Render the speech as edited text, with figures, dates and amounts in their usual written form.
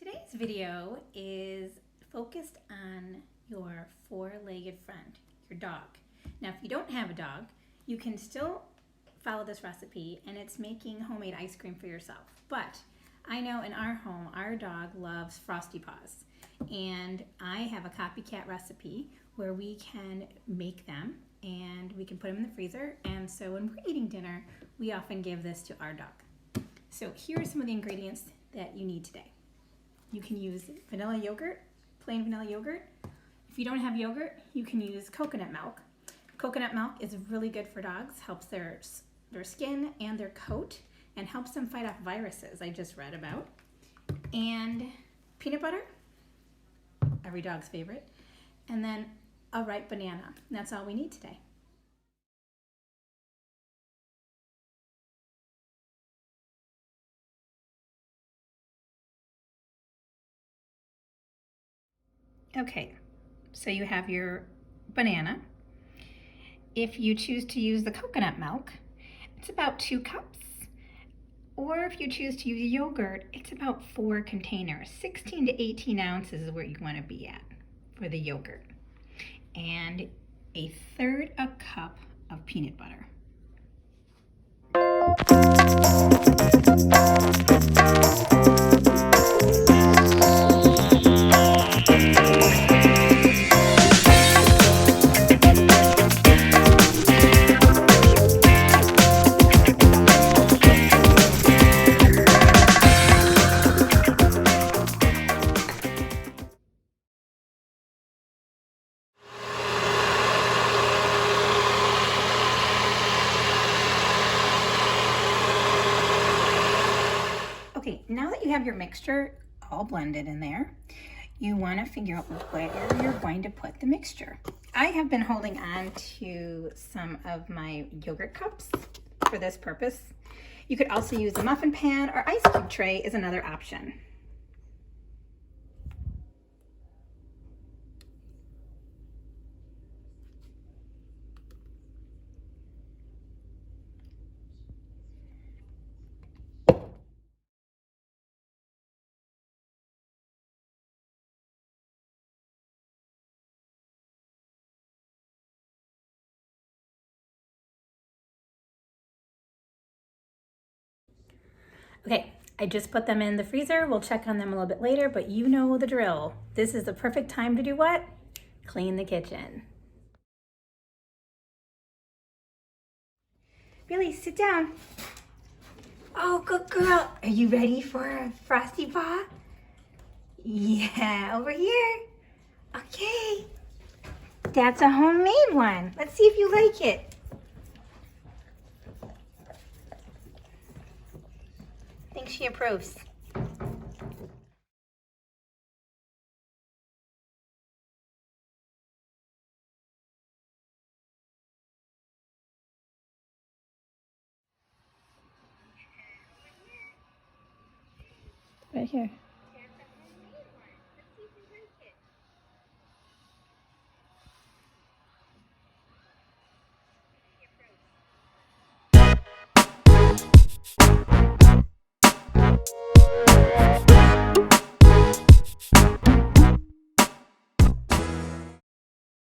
Today's video is focused on your four-legged friend, your dog. Now, if you don't have a dog, you can still follow this recipe, and it's making homemade ice cream for yourself. But I know in our home, our dog loves Frosty Paws, and I have a copycat recipe where we can make them and we can put them in the freezer. And so when we're eating dinner, we often give this to our dog. So here are some of the ingredients that you need today. You can use vanilla yogurt, plain vanilla yogurt. If you don't have yogurt, you can use coconut milk. Coconut milk is really good for dogs, helps their skin and their coat, and helps them fight off viruses I just read about. And peanut butter, every dog's favorite, and then a ripe banana. And that's all we need today. Okay, so you have your banana. If you choose to use the coconut milk, it's about 2 cups. Or if you choose to use yogurt, it's about 4 containers. 16 to 18 ounces is where you want to be at for the yogurt. And 1/3 cup of peanut butter. Okay, now that you have your mixture all blended in there, you want to figure out where you're going to put the mixture. I have been holding on to some of my yogurt cups for this purpose. You could also use a muffin pan, or ice cube tray is another option. Okay, I just put them in the freezer. We'll check on them a little bit later, but you know the drill. This is the perfect time to do what? Clean the kitchen. Billy, sit down. Oh, good girl. Are you ready for a Frosty Paw? Yeah, over here. Okay. That's a homemade one. Let's see if you like it. I think she approves. Right here.